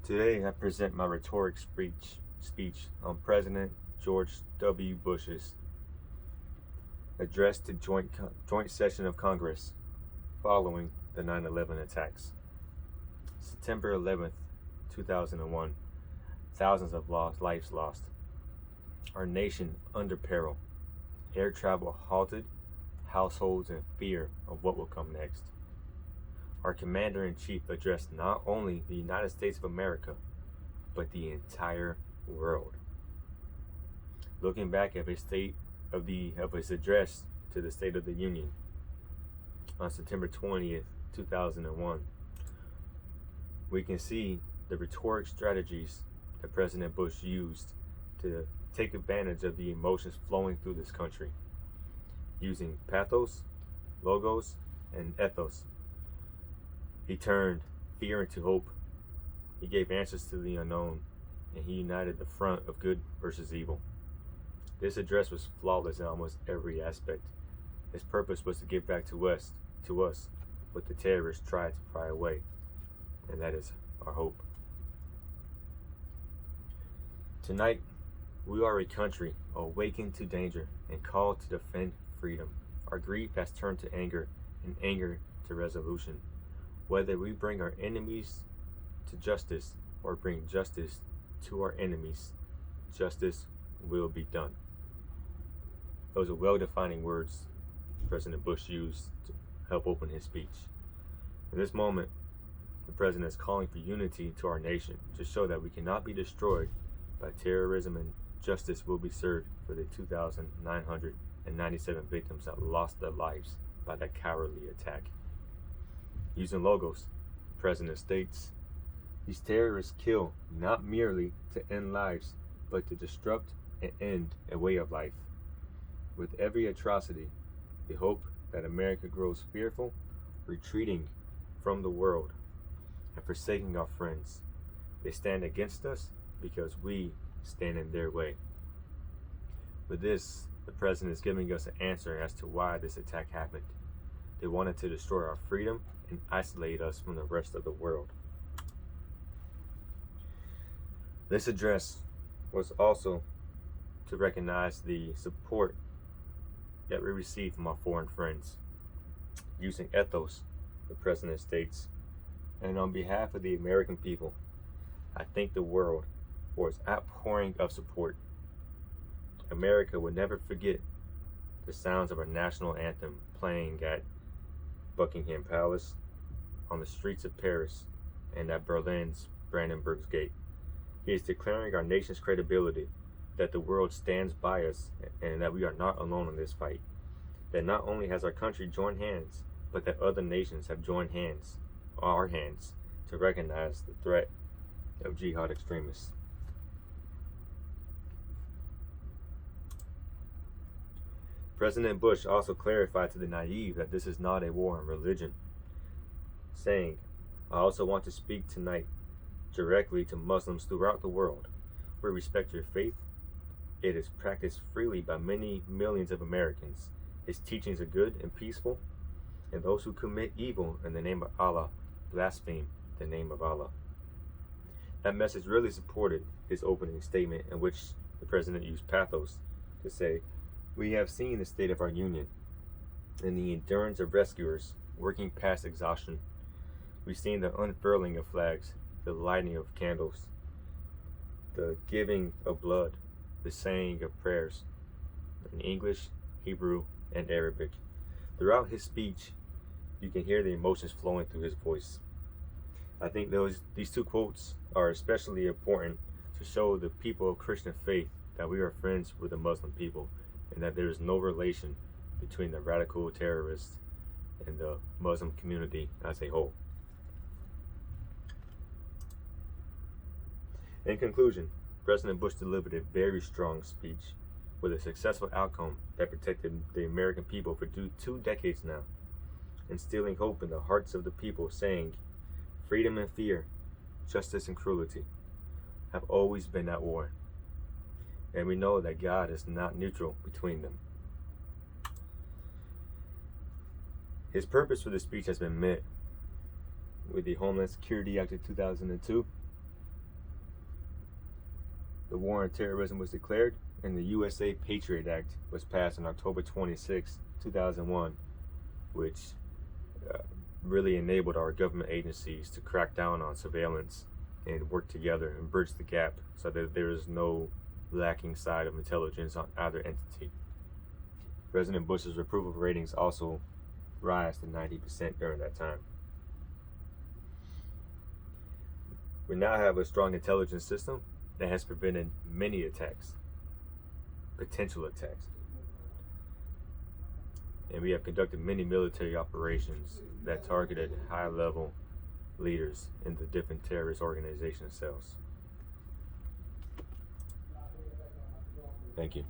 Today I present my rhetoric speech on President George W. Bush's address to joint session of Congress following the 9/11 attacks. September 11th, 2001, thousands of lives lost. Our nation under peril. Air travel halted, households in fear of what will come next. Our Commander-in-Chief addressed not only the United States of America, but the entire world. Looking back at his his address to the State of the Union on September 20th, 2001, we can see the rhetoric strategies that President Bush used to take advantage of the emotions flowing through this country, using pathos, logos, and ethos. He turned fear into hope. He gave answers to the unknown, and he united the front of good versus evil. This address was flawless in almost every aspect. His purpose was to give back to us what the terrorists tried to pry away, and that is our hope. Tonight, we are a country awakened to danger and called to defend freedom. Our grief has turned to anger, and anger to resolution. Whether we bring our enemies to justice or bring justice to our enemies, justice will be done. Those are well-defining words President Bush used to help open his speech. In this moment, the president is calling for unity to our nation to show that we cannot be destroyed by terrorism, and justice will be served for the 2,997 victims that lost their lives by that cowardly attack. Using logos, the president states, these terrorists kill not merely to end lives, but to disrupt and end a way of life. With every atrocity, they hope that America grows fearful, retreating from the world and forsaking our friends. They stand against us because we stand in their way. With this, the president is giving us an answer as to why this attack happened. They wanted to destroy our freedom and isolate us from the rest of the world. This address was also to recognize the support that we received from our foreign friends. Using ethos, the president states, and on behalf of the American people, I thank the world for its outpouring of support. America will never forget the sounds of our national anthem playing at Buckingham Palace, on the streets of Paris, and at Berlin's Brandenburg's Gate. He is declaring our nation's credibility, that the world stands by us, and that we are not alone in this fight. That not only has our country joined hands, but that other nations have joined our hands, to recognize the threat of jihad extremists. President Bush also clarified to the naive that this is not a war on religion, saying, I also want to speak tonight directly to Muslims throughout the world. We respect your faith. It is practiced freely by many millions of Americans. Its teachings are good and peaceful, and those who commit evil in the name of Allah blaspheme the name of Allah. That message really supported his opening statement, in which the president used pathos to say, we have seen the state of our union and the endurance of rescuers working past exhaustion. We've seen the unfurling of flags, the lighting of candles, the giving of blood, the saying of prayers in English, Hebrew, and Arabic. Throughout his speech, you can hear the emotions flowing through his voice. I think these two quotes are especially important to show the people of Christian faith that we are friends with the Muslim people, and that there is no relation between the radical terrorists and the Muslim community as a whole. In conclusion, President Bush delivered a very strong speech with a successful outcome that protected the American people for 2 decades now, instilling hope in the hearts of the people, saying, freedom and fear, justice and cruelty have always been at war, and we know that God is not neutral between them. His purpose for this speech has been met with the Homeland Security Act of 2002, the War on Terrorism was declared, and the USA Patriot Act was passed on October 26, 2001, which really enabled our government agencies to crack down on surveillance and work together and bridge the gap so that there is no lacking side of intelligence on either entity. President Bush's approval ratings also rise to 90% during that time. We now have a strong intelligence system that has prevented many attacks, potential attacks. And we have conducted many military operations that targeted high-level leaders in the different terrorist organization cells. Thank you.